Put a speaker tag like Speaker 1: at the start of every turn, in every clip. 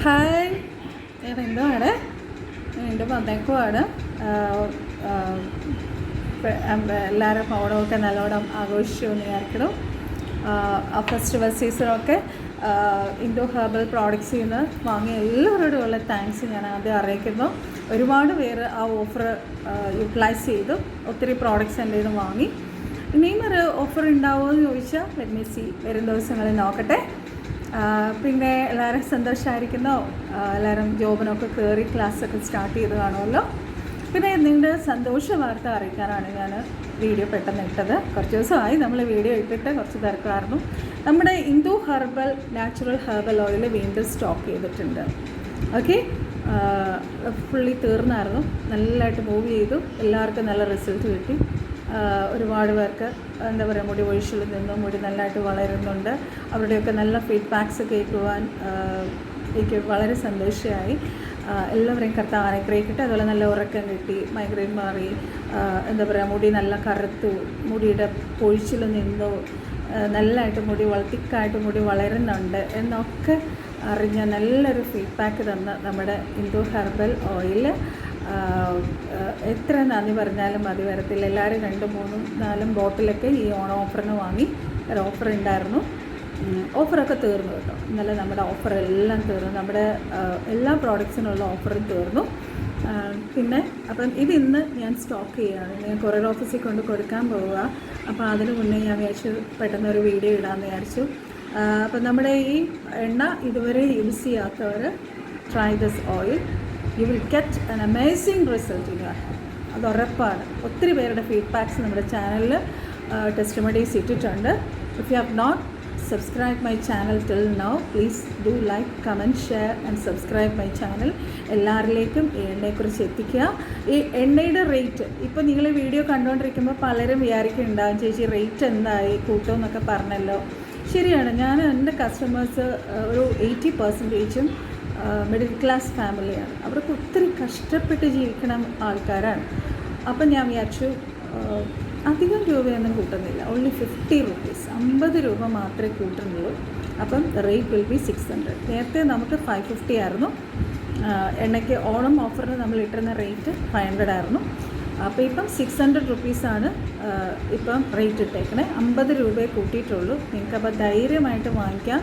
Speaker 1: Hi, ഞാൻ എന്തുവാണ് വീണ്ടും വന്നേക്കുവാണ്. എല്ലാവരും ഓണമൊക്കെ നല്ലോണം ആഘോഷിച്ചു എന്ന് വിചാരിക്കണം. ആ ഫെസ്റ്റിവൽ സീസണൊക്കെ ഇൻഡോ ഹെർബൽ പ്രോഡക്ട്സിൽ നിന്ന് വാങ്ങിയ എല്ലാവരോടുമുള്ള താങ്ക്സ് ഞാൻ ആദ്യം അറിയിക്കുന്നു. ഒരുപാട് പേര് ആ ഓഫർ യൂട്ടിലൈസ് ചെയ്തു. ഒത്തിരി പ്രോഡക്റ്റ്സ് എൻ്റെ നിന്ന് വാങ്ങി. ഇനിയും ഒരു ഓഫർ ഉണ്ടാവുമോ എന്ന് ചോദിച്ചാൽ ലെറ്റ് മീ സീ, വരും ദിവസങ്ങളിൽ നോക്കട്ടെ. പിന്നെ എല്ലാവരും സന്തോഷമായിരിക്കുന്നോ? എല്ലാവരും ജോബിനൊക്കെ കയറി ക്ലാസ്സൊക്കെ സ്റ്റാർട്ട് ചെയ്ത് കാണുമല്ലോ. പിന്നെ നിങ്ങളുടെ സന്തോഷ വാർത്ത അറിയിക്കാനാണ് ഞാൻ വീഡിയോ പെട്ടെന്ന് ഇട്ടത്. കുറച്ച് ദിവസമായി നമ്മൾ വീഡിയോ ഇട്ടിട്ട് കുറച്ച് തിരക്കായിരുന്നു. നമ്മുടെ Indo herbal natural herbal oil വീണ്ടും സ്റ്റോക്ക് ചെയ്തിട്ടുണ്ട്. ഓക്കെ, ഫുള്ളി തീർന്നായിരുന്നു. നല്ലതായിട്ട് മൂവ് ചെയ്തു. എല്ലാവർക്കും നല്ല റിസൾട്ട് കിട്ടി. ഒരുപാട് പേർക്ക് എന്താ പറയുക, മുടി ഒഴിച്ചിൽ നിന്നും മുടി നല്ലതായിട്ട് വളരുന്നുണ്ട്. അവരുടെയൊക്കെ നല്ല ഫീഡ്ബാക്ക്സ് കേൾക്കുവാൻ എനിക്ക് വളരെ സന്തോഷമായി. എല്ലാവരെയും കർത്താവ് അനുഗ്രഹിക്കട്ടെ. അതുപോലെ നല്ല ഉറക്കം കിട്ടി, മൈഗ്രെയിൻ മാറി, എന്താ പറയുക, മുടി നല്ല കറുത്തു, മുടിയുടെ പൊഴിച്ചിൽ നിന്നു, നല്ലതായിട്ട് മുടി തിക്കായിട്ട് മുടി വളരുന്നുണ്ട് എന്നൊക്കെ അറിഞ്ഞ നല്ലൊരു ഫീഡ്ബാക്ക് തന്ന നമ്മുടെ ഇൻഡോ ഹെർബൽ ഓയിൽ എത്ര നന്ദി പറഞ്ഞാലും മതി വരത്തില്ല. എല്ലാവരും 2, 3, 4 ബോട്ടിലൊക്കെ ഈ ഓണം ഓഫറിന് വാങ്ങി. ഒരു ഓഫർ ഉണ്ടായിരുന്നു. ഓഫറൊക്കെ തീർന്നു കേട്ടോ. ഇന്നലെ നമ്മുടെ ഓഫർ എല്ലാം തീർന്നു. നമ്മുടെ എല്ലാ പ്രോഡക്ട്സിനുള്ള ഓഫറും തീർന്നു. പിന്നെ അപ്പം ഇതിന്ന് ഞാൻ സ്റ്റോക്ക് ചെയ്യുകയാണ്. ഞാൻ കൊറിയർ ഓഫീസിൽ കൊണ്ട് കൊടുക്കാൻ പോവുക. അപ്പോൾ അതിന് മുന്നേ ഞാൻ വിചാരിച്ചു പെട്ടെന്നൊരു വീഡിയോ ഇടാമെന്ന് വിചാരിച്ചു. അപ്പം നമ്മുടെ ഈ എണ്ണ ഇതുവരെ യൂസ് ചെയ്യാത്തവർ try this oil. You will get an amazing result in your hair. അത് ഉറപ്പാണ്. ഒത്തിരി പേരുടെ ഫീഡ്ബാക്ക്സ് നമ്മുടെ ചാനലിൽ ടെസ്റ്റിമണീസ് ഇട്ടിട്ടുണ്ട്. If you have not subscribe my channel till now, please do like, comment, share and subscribe my channel. എല്ലാവരിലേക്കും ഈ എണ്ണയെക്കുറിച്ച് എത്തിക്കുക. ഈ എണ്ണയുടെ റേറ്റ് ഇപ്പോൾ നിങ്ങൾ വീഡിയോ കണ്ടുകൊണ്ടിരിക്കുമ്പോൾ പലരും വിചാരിക്കുന്നുണ്ടാകും, ചേച്ചി റേറ്റ് എന്തായി കൂട്ടുമെന്നൊക്കെ പറഞ്ഞല്ലോ. ശരിയാണ്. ഞാൻ എൻ്റെ കസ്റ്റമേഴ്സ് ഒരു 80% മിഡിൽ ക്ലാസ് ഫാമിലിയാണ്. അവർക്ക് ഒത്തിരി കഷ്ടപ്പെട്ട് ജീവിക്കണ ആൾക്കാരാണ്. അപ്പം ഞാൻ വിചാരിച്ചു അധികം രൂപയൊന്നും കൂട്ടുന്നില്ല. ഓൺലി 50 rupees, 50 രൂപ മാത്രമേ കൂട്ടുന്നുള്ളൂ. അപ്പം റേറ്റ് വിൽ ബി 600. നേരത്തെ നമുക്ക് 550 ആയിരുന്നു. എണ്ണയ്ക്ക് ഓണം ഓഫറിന് നമ്മൾ ഇട്ടിരുന്ന റേറ്റ് 500 ആയിരുന്നു. അപ്പോൾ ഇപ്പം 600 rupees-ആണ് ഇപ്പം റേറ്റ് ഇട്ടേക്കണേ. 50 രൂപയെ കൂട്ടിയിട്ടുള്ളൂ. നിങ്ങൾക്കപ്പോൾ ധൈര്യമായിട്ട് വാങ്ങിക്കാം.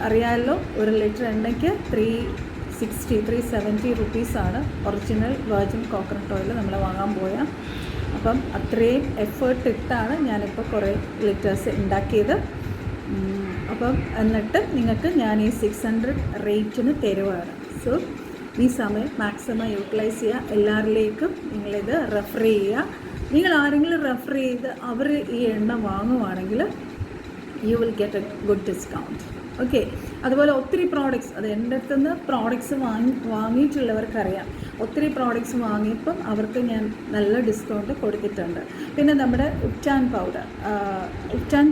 Speaker 1: അറിയാമല്ലോ, 1 ലിറ്റർ എണ്ണയ്ക്ക് 370 rupees-ആണ് ഒറിജിനൽ വെർജിൻ കോക്കനട്ട് ഓയിൽ നമ്മൾ വാങ്ങാൻ പോയാൽ. അപ്പം അത്രയും എഫേർട്ട് ഇട്ടാണ് ഞാനിപ്പോൾ കുറേ ലിറ്റേഴ്സ് ഉണ്ടാക്കിയത്. അപ്പം എന്നിട്ട് നിങ്ങൾക്ക് ഞാൻ ഈ 600 റേറ്റിന് തരുവാണ്. സോ ഈ സമയം മാക്സിമം യൂട്ടിലൈസ് ചെയ്യുക. എല്ലാവരിലേക്കും നിങ്ങളിത് റെഫർ ചെയ്യുക. നിങ്ങൾ ആരെങ്കിലും റെഫർ ചെയ്ത് അവർ ഈ എണ്ണ വാങ്ങുവാണെങ്കിൽ you will get a good discount. Okay, അതുപോലെ ഒത്തിരി പ്രോഡക്റ്റ്സ്, അത് എൻ്റെ അടുത്ത് നിന്ന് പ്രോഡക്റ്റ്സ് വാങ്ങിയിട്ടുള്ളവർക്കറിയാം. ഒത്തിരി പ്രോഡക്റ്റ്സ് വാങ്ങിയപ്പം അവർക്ക് ഞാൻ നല്ല ഡിസ്കൗണ്ട് കൊടുത്തിട്ടുണ്ട്. പിന്നെ നമ്മുടെ ഉപ്റ്റാൻ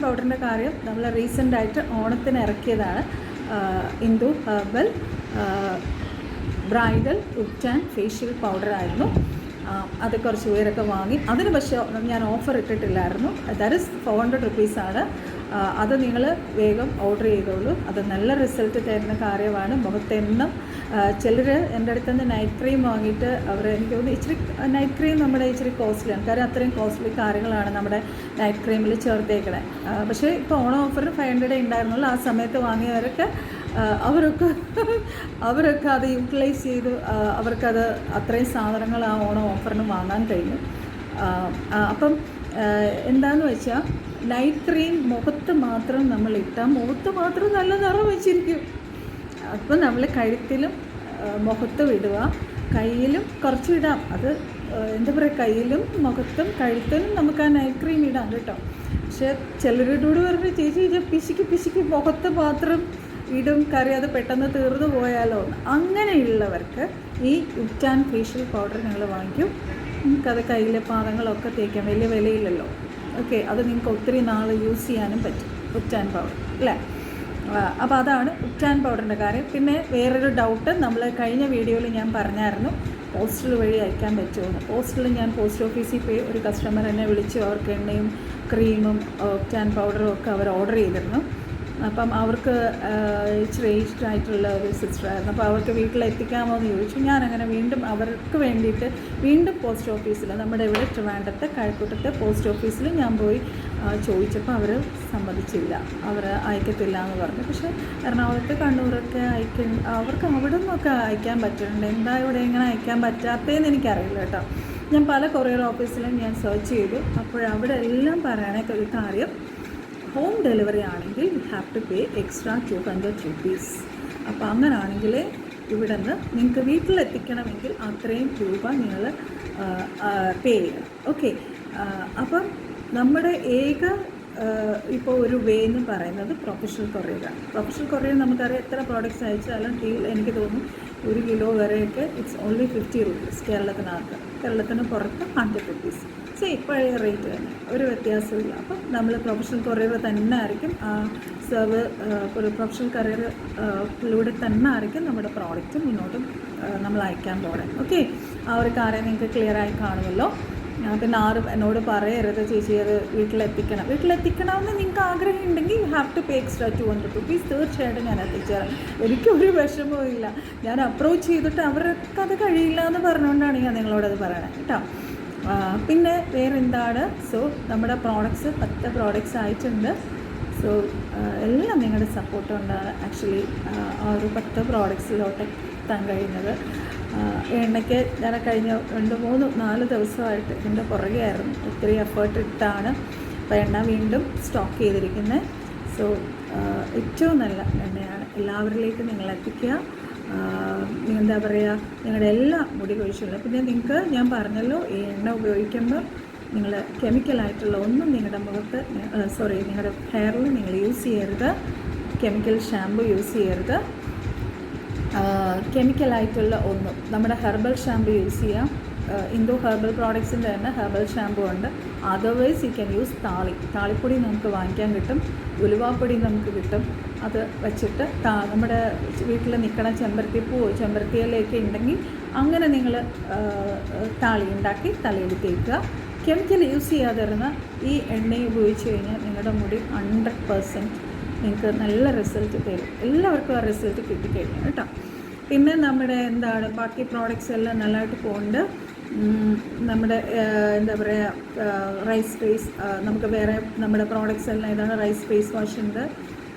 Speaker 1: പൗഡറിൻ്റെ കാര്യം നമ്മൾ റീസെൻ്റായിട്ട് ഓണത്തിന് ഇറക്കിയതാണ്. Indo herbal bridal ubtan facial പൗഡറായിരുന്നു. അത് കുറച്ച് പേരൊക്കെ വാങ്ങി. അതിന് പക്ഷേ ഞാൻ ഓഫർ ഇട്ടിട്ടില്ലായിരുന്നു. ദാറ്റ് ഇസ് 400 rupees-ആണ്. അത് നിങ്ങൾ വേഗം ഓർഡർ ചെയ്തോളൂ. അത് നല്ല റിസൾട്ട് തരുന്ന കാര്യമാണ്. മുഖത്തെന്നും ചിലർ എൻ്റെ അടുത്ത് നിന്ന് നൈറ്റ് ക്രീം വാങ്ങിയിട്ട് എനിക്ക് തോന്നുന്നു ഇച്ചിരി നൈറ്റ് ക്രീം നമ്മുടെ ഇച്ചിരി കോസ്റ്റ്ലിയാണ്. കാരണം അത്രയും കോസ്റ്റ്ലി കാര്യങ്ങളാണ് നമ്മുടെ നൈറ്റ് ക്രീമിൽ ചേർത്തേക്കണേ. പക്ഷേ ഇപ്പോൾ ഓണം ഓഫറിന് 500 ഉണ്ടായിരുന്നുള്ളൂ. ആ സമയത്ത് വാങ്ങിയവരൊക്കെ അവരൊക്കെ അത് യൂട്ടിലൈസ് ചെയ്തു. അവർക്കത് അത്രയും സാധനങ്ങൾ ആ ഓണം ഓഫറിന് വാങ്ങാൻ കഴിഞ്ഞു. അപ്പം എന്താണെന്ന് വെച്ചാൽ നൈറ്റ് ക്രീം മുഖത്ത് മാത്രം നമ്മൾ ഇട്ടാൽ മുഖത്ത് മാത്രം നല്ല നിറം വെച്ചിരിക്കും. അപ്പം നമ്മൾ കഴുത്തിലും മുഖത്തും ഇടുക, കയ്യിലും കുറച്ച് ഇടാം. അത് എന്താ പറയുക, കയ്യിലും മുഖത്തും കഴുത്തിലും നമുക്ക് ആ നൈറ്റ് ക്രീം ഇടാം കേട്ടോ. പക്ഷേ ചിലരോട് പറഞ്ഞ് ചേച്ചി പിശുക്കി മുഖത്ത് മാത്രം ഇടും, കറി അത് പെട്ടെന്ന് തീർന്നു പോയാലോ. അങ്ങനെയുള്ളവർക്ക് ഈ ഉപ്റ്റാൻ ഫേഷ്യൽ പൗഡർ നിങ്ങൾ വാങ്ങിക്കും. നിങ്ങൾക്കത് കയ്യിലെ പാദങ്ങളൊക്കെ തേക്കാം. വലിയ വിലയില്ലല്ലോ. ഓക്കെ, അത് നിങ്ങൾക്ക് ഒത്തിരി നാൾ യൂസ് ചെയ്യാനും പറ്റും ഉപ്റ്റാൻ പൗഡർ, അല്ലേ? അപ്പോൾ അതാണ് ഉപ്റ്റാൻ പൗഡറിൻ്റെ കാര്യം. പിന്നെ വേറൊരു ഡൗട്ട്, നമ്മൾ കഴിഞ്ഞ വീഡിയോയിൽ ഞാൻ പറഞ്ഞായിരുന്നു പോസ്റ്റൽ വഴി അയക്കാൻ പറ്റുമെന്ന്. പോസ്റ്റൽ ഞാൻ പോസ്റ്റ് ഓഫീസിൽ പോയി ഒരു കസ്റ്റമർ എന്നെ വിളിച്ചു. അവർക്ക് എണ്ണയും ക്രീമും ഉപ്റ്റാൻ പൗഡറും ഒക്കെ അവർ ഓർഡർ ചെയ്തിരുന്നു. അപ്പം അവർക്ക് ഇച്ചിരി ഏജ്ഡ് ആയിട്ടുള്ള ഒരു സിസ്റ്ററായിരുന്നു. അപ്പോൾ അവർക്ക് വീട്ടിലെത്തിക്കാമോ എന്ന് ചോദിച്ചു. ഞാനങ്ങനെ വീണ്ടും അവർക്ക് വേണ്ടിയിട്ട് വീണ്ടും പോസ്റ്റ് ഓഫീസിൽ, നമ്മുടെ ഇവിടെ ട്രിവാൻഡ്രത്തെ കഴക്കൂട്ടത്തെ പോസ്റ്റ് ഓഫീസിൽ ഞാൻ പോയി ചോദിച്ചപ്പോൾ അവർ സമ്മതിച്ചില്ല, അവർ അയക്കത്തില്ല എന്ന് പറഞ്ഞു. പക്ഷേ എറണാകുളത്ത്, കണ്ണൂരൊക്കെ അവർക്ക് അവിടെ നിന്നൊക്കെ അയക്കാൻ പറ്റുന്നുണ്ട്. എന്താ ഇവിടെ എങ്ങനെ അയക്കാൻ പറ്റാത്തതെന്ന് എനിക്കറിയില്ല കേട്ടോ. ഞാൻ പല കൊറിയർ ഓഫീസിലും ഞാൻ സെർച്ച് ചെയ്തു. അപ്പോഴവിടെ എല്ലാം പറയണ ഒരു കാര്യം, ഹോം ഡെലിവറി ആണെങ്കിൽ you have to pay extra 200 rupees. അപ്പോൾ അങ്ങനാണെങ്കിൽ ഇവിടെ നിന്ന് നിങ്ങൾക്ക് വീട്ടിലെത്തിക്കണമെങ്കിൽ അത്രയും രൂപ നിങ്ങൾ പേ ചെയ്യണം. ഓക്കെ, അപ്പം നമ്മുടെ ഇപ്പോൾ ഒരു വേ എന്ന് പറയുന്നത് പ്രൊഫഷണൽ കൊറിയറാണ്. പ്രൊഫഷണൽ കൊറിയർ നമുക്കറിയാം, എത്ര പ്രോഡക്റ്റ്സ് അയച്ചാലും എനിക്ക് തോന്നുന്നു 1 കിലോ വരെയൊക്കെ ഇറ്റ്സ് ഓൺലി 50 rupees കേരളത്തിനകത്ത്. കേരളത്തിന് പുറത്ത് 100 rupees. പഴയ റേറ്റ് തന്നെ, ഒരു വ്യത്യാസമില്ല. അപ്പം നമ്മൾ പ്രൊഫഷണൽ കൊറിയർ തന്നെ ആയിരിക്കും ഒരു പ്രൊഫഷണൽ കൊറിയറിലൂടെ തന്നെ ആയിരിക്കും നമ്മുടെ പ്രോഡക്റ്റ് മുന്നോട്ടും നമ്മൾ അയക്കാൻ പോകണം. ഓക്കെ, ആ ഒരു കാര്യം നിങ്ങൾക്ക് ക്ലിയറായി കാണുമല്ലോ. പിന്നെ ആരും എന്നോട് പറയരുത് ചേച്ചി അത് വീട്ടിലെത്തിക്കണമെന്ന് നിങ്ങൾക്ക് ആഗ്രഹം ഉണ്ടെങ്കിൽ you have to pay extra 200 rupees. തീർച്ചയായിട്ടും ഞാൻ എത്തിച്ചേരാം, എനിക്കൊരു വിഷമവും ഇല്ല. ഞാൻ അപ്രോച്ച് ചെയ്തിട്ട് അവർക്ക് അത് കഴിയില്ല എന്ന് പറഞ്ഞുകൊണ്ടാണ് ഞാൻ നിങ്ങളോടത് പറയണത് കേട്ടോ. പിന്നെ വേറെന്താണ്, നമ്മുടെ പ്രോഡക്ട്സ് 10 പ്രോഡക്ട്സ് ആയിട്ടുണ്ട്. എല്ലാം നിങ്ങളുടെ സപ്പോർട്ട് കൊണ്ടാണ് ആക്ച്വലി ആ ഒരു 10 പ്രോഡക്ട്സിലോട്ട് എത്താൻ കഴിയുന്നത്. എണ്ണയ്ക്ക് ഞാൻ കഴിഞ്ഞ 2-3-4 ദിവസമായിട്ട് ഇതിൻ്റെ പുറകെ ആയിരുന്നു, ഒത്തിരി എഫേർട്ട് ഇട്ടാണ് അപ്പോൾ എണ്ണ വീണ്ടും സ്റ്റോക്ക് ചെയ്തിരിക്കുന്നത്. ഏറ്റവും നല്ല എണ്ണയാണ്, എല്ലാവരിലേക്കും നിങ്ങൾ എത്തിക്കുക. എന്താ പറയുക, നിങ്ങളുടെ എല്ലാ മുടി കൊഴിച്ചിലും. പിന്നെ നിങ്ങൾക്ക് ഞാൻ പറഞ്ഞല്ലോ, ഈ എണ്ണ ഉപയോഗിക്കുമ്പോൾ നിങ്ങൾ കെമിക്കലായിട്ടുള്ള ഒന്നും നിങ്ങളുടെ മുഖത്ത് നിങ്ങളുടെ ഹെയറിൽ നിങ്ങൾ യൂസ് ചെയ്യരുത്. കെമിക്കൽ ഷാമ്പു യൂസ് ചെയ്യരുത്. കെമിക്കലായിട്ടുള്ള ഒന്നും, നമ്മുടെ ഹെർബൽ ഷാമ്പു യൂസ് ചെയ്യാം. ഇൻഡോ ഹെർബൽ പ്രോഡക്ട്സിൻ്റെ തന്നെ ഹെർബൽ ഷാമ്പു ഉണ്ട്. അതർവൈസ് യു ക്യാൻ യൂസ് താളിപ്പൊടി നമുക്ക് വാങ്ങിക്കാൻ കിട്ടും, ഉലുവാപ്പൊടി നമുക്ക് കിട്ടും. അത് വെച്ചിട്ട് നമ്മുടെ വീട്ടിൽ നിൽക്കണ ചെമ്പരത്തിയിലേക്ക് ഉണ്ടെങ്കിൽ അങ്ങനെ നിങ്ങൾ താളി ഉണ്ടാക്കി തലയിൽ തേക്കുക. കെമിക്കൽ യൂസ് ചെയ്യാതിരുന്ന ഈ എണ്ണ ഉപയോഗിച്ച് കഴിഞ്ഞാൽ നിങ്ങളുടെ മുടി 100% നിങ്ങൾക്ക് നല്ല റിസൾട്ട് തരും. എല്ലാവർക്കും ആ റിസൾട്ട് കിട്ടിക്കഴിഞ്ഞു കേട്ടോ. പിന്നെ നമ്മുടെ ബാക്കി പ്രോഡക്റ്റ്സ് എല്ലാം നല്ലതായിട്ട് പോകുന്നുണ്ട്. നമ്മുടെ എന്താ പറയുക, റൈസ് ഫേസ്, നമുക്ക് വേറെ നമ്മുടെ പ്രോഡക്റ്റ്സ് എല്ലാം ഇതാണ്. റൈസ് ഫേസ് വാഷ് ഉണ്ട്,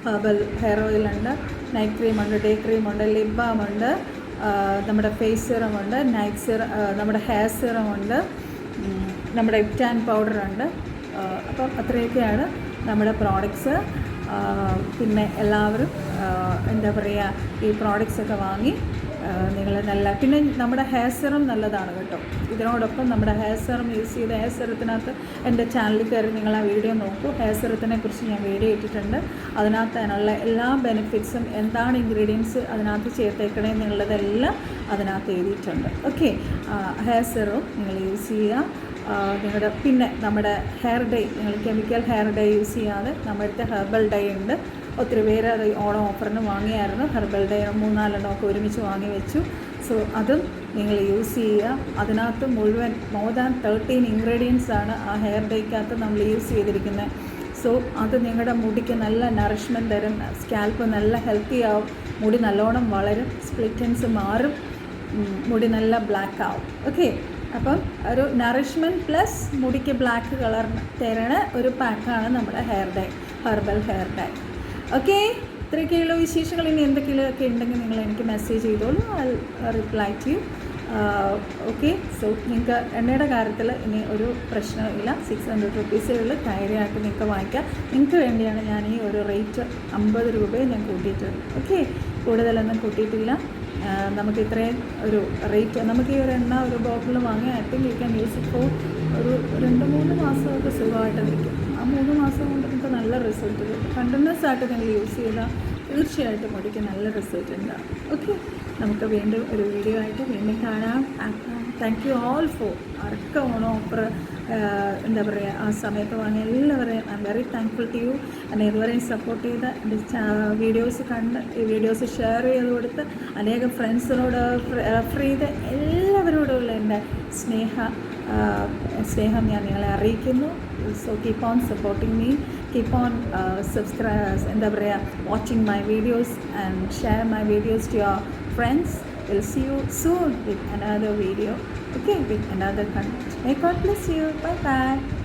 Speaker 1: ഹെർബൽ ഹെയർ ഓയിൽ ഉണ്ട്, നൈറ്റ് ക്രീം ഉണ്ട്, ഡേ ക്രീം ഉണ്ട്, ലിപ് ബാം ഉണ്ട്, നമ്മുടെ ഫേസ് സിറം ഉണ്ട്, നമ്മുടെ ഹെയർ സിറം ഉണ്ട്, നമ്മുടെ ടാൻ പൗഡർ ഉണ്ട്. അപ്പം അത്രയൊക്കെയാണ് നമ്മുടെ പ്രോഡക്ട്സ്. പിന്നെ എല്ലാവരും എന്താ പറയുക, ഈ പ്രോഡക്റ്റ്സൊക്കെ വാങ്ങി നിങ്ങൾ പിന്നെ നമ്മുടെ ഹെയർ സിറം നല്ലതാണ് കേട്ടോ. ഇതിനോടൊപ്പം നമ്മുടെ ഹെയർ സിറം യൂസ് ചെയ്ത ഹെയർ സിറത്തിനകത്ത് എൻ്റെ ചാനലിൽ കയറി നിങ്ങൾ ആ വീഡിയോ നോക്കൂ. ഹെയർ സിറത്തിനെ കുറിച്ച് ഞാൻ വീഡിയോ ഇട്ടിട്ടുണ്ട്. അതിനകത്ത് അതിനുള്ള എല്ലാ ബെനിഫിറ്റ്സും, എന്താണ് ഇൻഗ്രീഡിയൻസ് അതിനകത്ത് ചേർത്തേക്കണേ എന്നുള്ളതെല്ലാം അതിനകത്ത് എഴുതിയിട്ടുണ്ട്. ഓക്കെ, ഹെയർ സിറം നിങ്ങൾ യൂസ് ചെയ്യുക. പിന്നെ നമ്മുടെ ഹെയർ ഡൈ, നിങ്ങൾ കെമിക്കൽ ഹെയർ ഡൈ യൂസ് ചെയ്യാതെ നമ്മുടെ ഹെർബൽ ഡൈ ഉണ്ട്. ഒത്തിരി പേര് അത് ഓണം ഓഫറിന് വാങ്ങിയായിരുന്നു. ഹെർബൽ ഡൈ 3-4 ഒരുമിച്ച് വാങ്ങി വെച്ചു. അതും നിങ്ങൾ യൂസ് ചെയ്യുക. അതിനകത്ത് മുഴുവൻ മോർ ദാൻ 13 ഇൻഗ്രീഡിയൻസ് ആണ് ആ ഹെയർ ഡൈക്കകത്ത് നമ്മൾ യൂസ് ചെയ്തിരിക്കുന്നത്. അത് നിങ്ങളുടെ മുടിക്ക് നല്ല നറിഷ്മെൻറ്റ് തരും. സ്കാൽപ്പ് നല്ല ഹെൽത്തി ആവും, മുടി നല്ലോണം വളരും, സ്പ്ലിറ്റൻസ് മാറും, മുടി നല്ല ബ്ലാക്ക് ആവും. ഓക്കെ, അപ്പം ഒരു നറിഷ്മെൻറ്റ് പ്ലസ് മുടിക്ക് ബ്ലാക്ക് കളർ തരണ ഒരു പാക്കാണ് നമ്മുടെ hair dye, herbal hair dye. Okay, ഇത്രയൊക്കെയുള്ള വിശേഷങ്ങൾ. ഇനി എന്തൊക്കെയൊക്കെ ഉണ്ടെങ്കിൽ നിങ്ങൾ എനിക്ക് മെസ്സേജ് ചെയ്തോളൂ, I reply to you. Okay, നിങ്ങൾക്ക് എണ്ണയുടെ കാര്യത്തിൽ ഇനി ഒരു പ്രശ്നമില്ല. 600 rupees ധൈര്യമായിട്ട് നിങ്ങൾക്ക് വാങ്ങിക്കാം. നിങ്ങൾക്ക് വേണ്ടിയാണ് ഞാൻ ഈ ഒരു റേറ്റ് 50 രൂപയെ ഞാൻ കൂട്ടിയിട്ടുണ്ട്. ഓക്കെ, കൂടുതലൊന്നും കൂട്ടിയിട്ടില്ല. നമുക്ക് ഇത്രയും ഒരു റേറ്റ്, നമുക്ക് ഈ ഒരു എണ്ണ ഒരു ബോട്ടിൽ വാങ്ങി I think you can use ഇപ്പോൾ ഒരു 2-3 മാസമൊക്കെ സുഖമായിട്ട് നിൽക്കും. ആ 3 മാസം കൊണ്ട് നിങ്ങൾക്ക് നല്ല റിസൾട്ട് കിട്ടും. കണ്ടിന്യൂസ് ആയിട്ട് നിങ്ങൾ യൂസ് ചെയ്താൽ തീർച്ചയായിട്ടും മുടിക്ക് നല്ല റിസൾട്ട് ഉണ്ടാകും. ഓക്കെ, നമുക്ക് വീണ്ടും ഒരു വീഡിയോ ആയിട്ട് വീണ്ടും കാണാം. താങ്ക് യു ഓൾ ഫോർ ആർക്ക് ഓണം ഓഫർ എന്താ പറയുക ആ സമയത്ത് വാങ്ങിയ എല്ലാവരെയും I am very thankful to you. എന്നെ ഇതുവരെയും സപ്പോർട്ട് ചെയ്ത് എൻ്റെ വീഡിയോസ് കണ്ട് ഈ വീഡിയോസ് ഷെയർ ചെയ്ത് കൊടുത്ത് അനേകം ഫ്രണ്ട്സിനോട് റെഫർ ചെയ്ത് എല്ലാവരോടുള്ള എൻ്റെ സ്നേഹം ഞാൻ നിങ്ങളെ അറിയിക്കുന്നു. So keep on supporting me. Keep on subscribe, എന്താ പറയുക, watching my videos and share my videos to your friends. We'll see you soon with another video, okay, with another content. May God bless you. Bye bye.